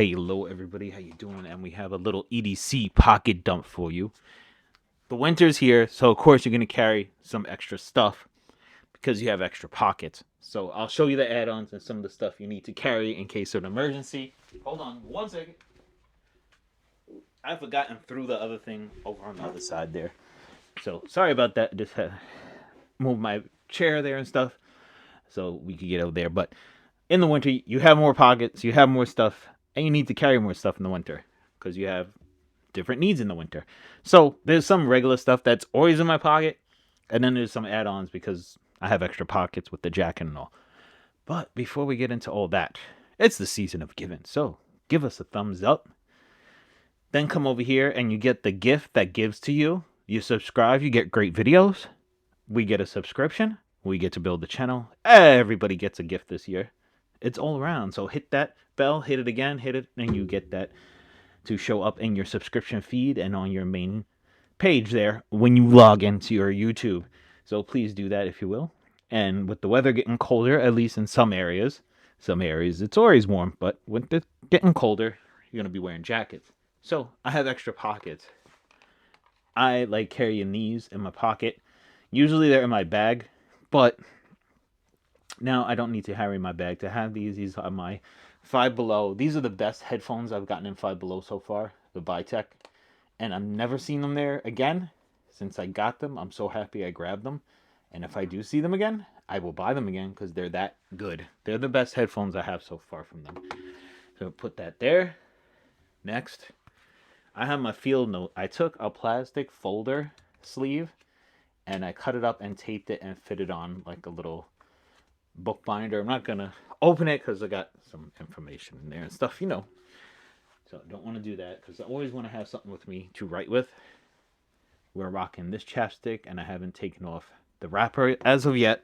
Hey, hello everybody, how you doing? And we have a little EDC pocket dump for you. The winter's here, so of course you're gonna carry some extra stuff because you have extra pockets. So I'll show you the add-ons and some of the stuff you need to carry in case of an emergency. Hold on 1 second. I've forgotten threw the other thing over on the other side there. So sorry about that. Just had to move my chair there and stuff so we could get over there. But in the winter, you have more pockets, you have more stuff, and you need to carry more stuff in the winter because you have different needs in the winter. So there's some regular stuff that's always in my pocket, and then there's some add-ons because I have extra pockets with the jacket and all. But before we get into all that, it's the season of giving. So give us a thumbs up. Then come over here and you get the gift that gives to you. You subscribe, you get great videos. We get a subscription. We get to build the channel. Everybody gets a gift this year. It's all around. So hit that bell, hit it again, hit it, and you get that to show up in your subscription feed and on your main page there when you log into your YouTube. So please do that if you will. And with the weather getting colder, at least in some areas it's always warm, but with it getting colder, you're going to be wearing jackets. So I have extra pockets. I like carrying these in my pocket. Usually they're in my bag, but now I don't need to carry my bag to have these. These are my Five Below. These are the best headphones I've gotten in Five Below so far, the Bitech. And I've never seen them there again since I got them. I'm so happy I grabbed them. And if I do see them again, I will buy them again because they're that good. They're the best headphones I have so far from them. So put that there. Next, I have my field note. I took a plastic folder sleeve and I cut it up and taped it and fitted on like a little bookbinder. I'm not gonna open it because I got some information in there and stuff, So I don't want to do that because I always want to have something with me to write with. We're rocking this chapstick and I haven't taken off the wrapper as of yet.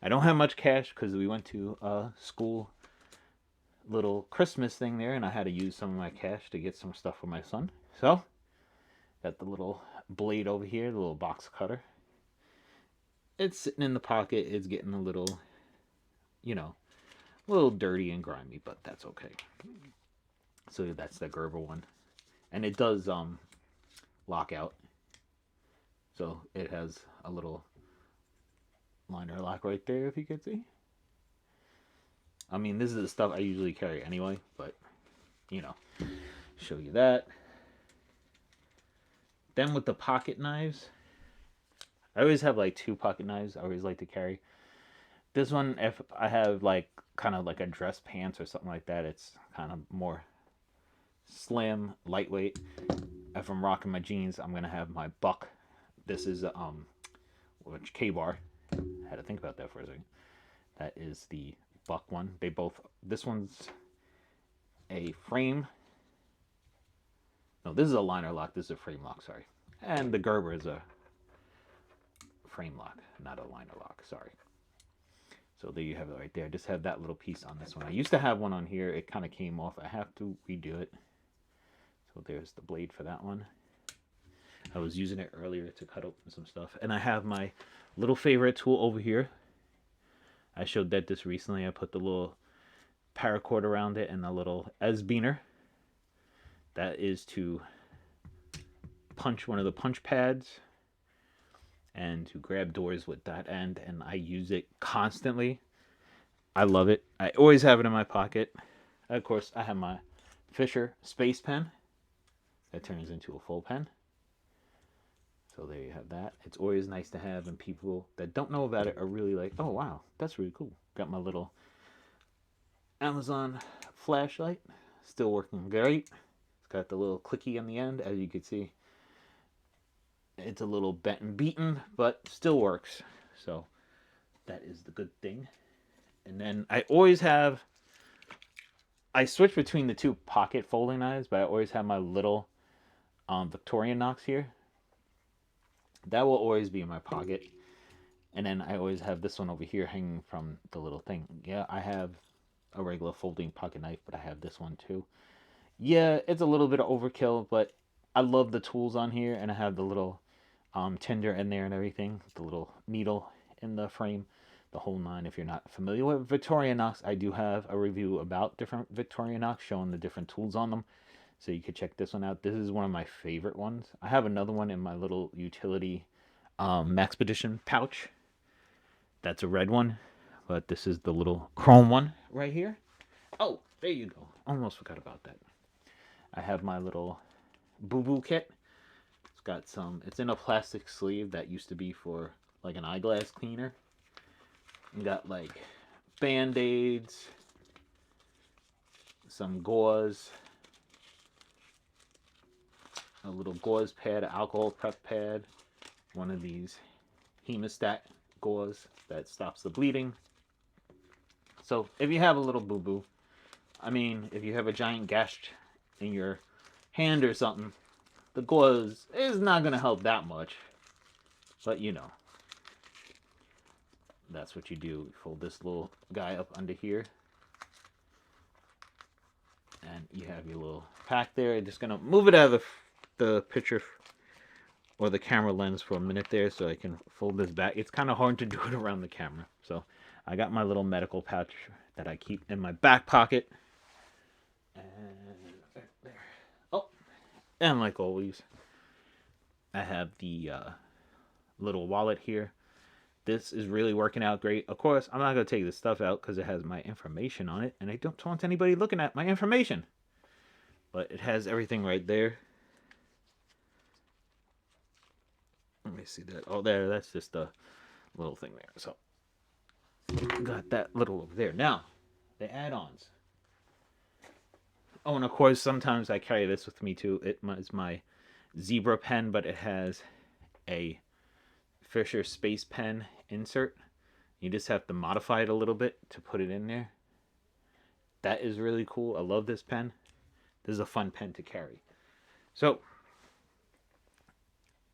I don't have much cash because we went to a school little Christmas thing there and I had to use some of my cash to get some stuff for my son. So got the little blade over here, the little box cutter. It's sitting in the pocket. It's getting a little, a little dirty and grimy, but that's okay. So that's the Gerber one. And it does lock out. So it has a little liner lock right there if you can see. I mean, this is the stuff I usually carry anyway, but show you that. Then with the pocket knives, I always have like two pocket knives I always like to carry. This one, if I have like kind of like a dress pants or something like that, it's kind of more slim, lightweight. If I'm rocking my jeans, I'm gonna have my buck. This is which K-bar. I had to think about that for a second. That is the buck one. They both. This one's a frame. No, this is a liner lock. This is a frame lock. Sorry. And the Gerber is a frame lock, not a liner lock. Sorry. So there you have it right there. I just have that little piece on this one. I used to have one on here. It kind of came off. I have to redo it. So there's the blade for that one. I was using it earlier to cut open some stuff. And I have my little favorite tool over here. I showed that this recently. I put the little paracord around it and a little S-beaner. That is to punch one of the punch pads and to grab doors with that end. And I use it constantly. I love it. I always have it in my pocket. Of course, I have my Fisher Space Pen. That turns into a full pen. So there you have that. It's always nice to have, and people that don't know about it are really like, oh wow, that's really cool. Got my little Amazon flashlight. Still working great. It's got the little clicky on the end, as you can see. It's a little bent and beaten, but still works. So that is the good thing. And then I always have, I switch between the two pocket folding knives, but I always have my little Victorian Knox here. That will always be in my pocket. And then I always have this one over here hanging from the little thing. Yeah, I have a regular folding pocket knife, but I have this one too. Yeah, it's a little bit of overkill, but I love the tools on here, and I have the little tinder in there and everything, the little needle in the frame. the whole nine. If you're not familiar with Victorinox, I do have a review about different Victorinox showing the different tools on them. So you could check this one out. This is one of my favorite ones. I have another one in my little utility Maxpedition pouch. That's a red one. But this is the little chrome one right here. Oh, there you go. Almost forgot about that. I have my little boo-boo kit. It's got some, it's in a plastic sleeve that used to be for like an eyeglass cleaner. You got like Band-Aids, some gauze, a little gauze pad, alcohol prep pad, one of these hemostat gauze that stops the bleeding. So if you have a little boo-boo, I mean, if you have a giant gash in your hand or something, the gauze is not going to help that much. But you know, that's what you do. Fold this little guy up under here. And you have your little pack there. I'm just going to move it out of the picture or the camera lens for a minute there so I can fold this back. It's kind of hard to do it around the camera. So I got my little medical pouch that I keep in my back pocket. And there. Oh, and like always, I have the little wallet here. This is really working out great. Of course, I'm not going to take this stuff out because it has my information on it. And I don't want anybody looking at my information. But it has everything right there. Let me see that. Oh, there. That's just a little thing there. So, got that little over there. Now, the add-ons. Oh, and of course, sometimes I carry this with me too. It is my Zebra pen, but it has a Fisher Space Pen insert. You just have to modify it a little bit to put it in there. That is really cool. I love this pen. This is a fun pen to carry. So,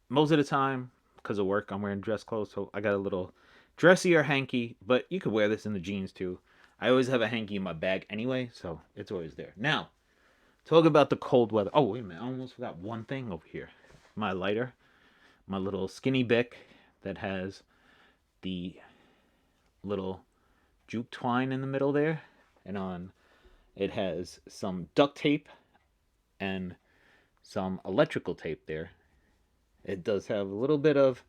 most of the time, because of work, I'm wearing dress clothes. So I got a little dressier hanky, but you could wear this in the jeans too. I always have a hanky in my bag anyway, so it's always there. Now, talk about the cold weather. Oh, wait a minute. I almost forgot one thing over here. My lighter. My little skinny Bic that has the little jute twine in the middle there. And on it has some duct tape and some electrical tape there. It does have a little bit of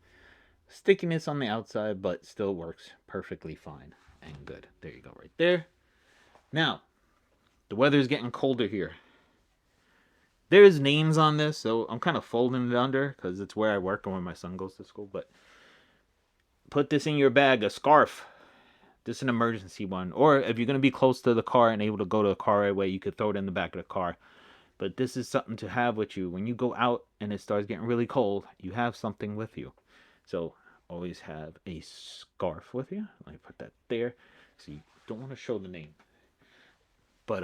stickiness on the outside, but still works perfectly fine and good. There you go, right there. Now, the weather is getting colder here. There's names on this, so I'm kind of folding it under because it's where I work and where my son goes to school. But put this in your bag, a scarf. This is an emergency one. Or if you're going to be close to the car and able to go to the car right away, you could throw it in the back of the car. But this is something to have with you. When you go out and it starts getting really cold, you have something with you. So always have a scarf with you. Let me put that there. So you don't want to show the name. But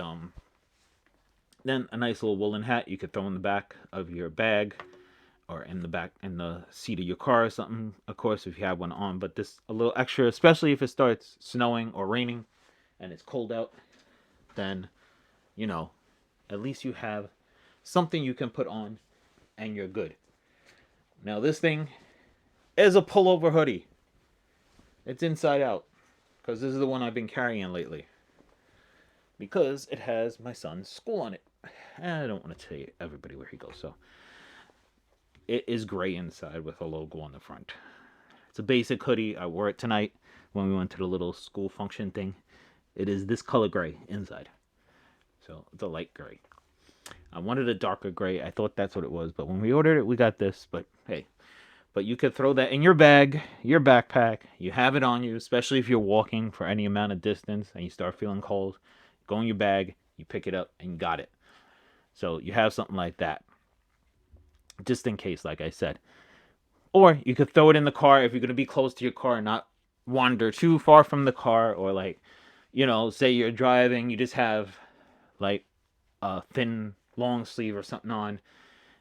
then a nice little woolen hat you could throw in the back of your bag or in the back in the seat of your car or something. Of course, if you have one on, but this a little extra, especially if it starts snowing or raining and it's cold out, then you know, at least you have something you can put on and you're good. Now this thing is a pullover hoodie. It's inside out because this is the one I've been carrying lately. Because it has my son's school on it. I don't want to tell you everybody where he goes, so it is gray inside with a logo on the front. It's a basic hoodie. I wore it tonight when we went to the little school function thing. It is this color gray inside. So it's a light gray. I wanted a darker gray. I thought that's what it was, but when we ordered it, we got this. But hey, but you could throw that in your bag, your backpack. You have it on you, especially if you're walking for any amount of distance and you start feeling cold. Go in your bag, you pick it up, and you got it. So you have something like that. Just in case, like I said. Or you could throw it in the car if you're going to be close to your car and not wander too far from the car. Or like, you know, say you're driving, you just have like a thin long sleeve or something on.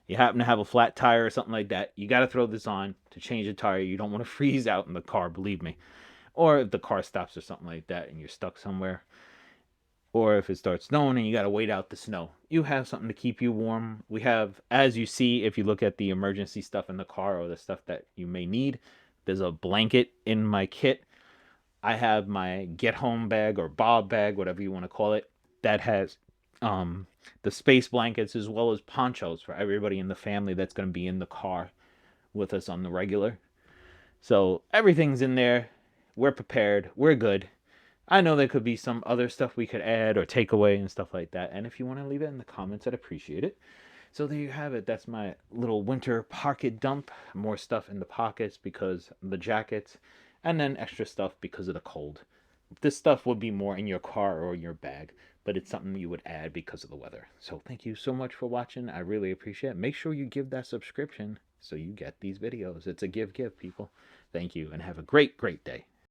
You happen to have a flat tire or something like that. You got to throw this on to change the tire. You don't want to freeze out in the car, believe me. Or if the car stops or something like that and you're stuck somewhere. Or if it starts snowing and you got to wait out the snow. You have something to keep you warm. We have, as you see, if you look at the emergency stuff in the car or the stuff that you may need, there's a blanket in my kit. I have my get home bag or Bob bag, whatever you want to call it, that has um, the space blankets as well as ponchos for everybody in the family that's going to be in the car with us on the regular. So everything's in there. We're prepared. We're good. I know there could be some other stuff we could add or take away and stuff like that. And if you want to leave it in the comments, I'd appreciate it. So there you have it. That's my little winter pocket dump. More stuff in the pockets because of the jackets, and then extra stuff because of the cold. This stuff would be more in your car or your bag, but it's something you would add because of the weather. So thank you so much for watching. I really appreciate it. Make sure you give that subscription so you get these videos. It's a give, people. Thank you, and have a great day.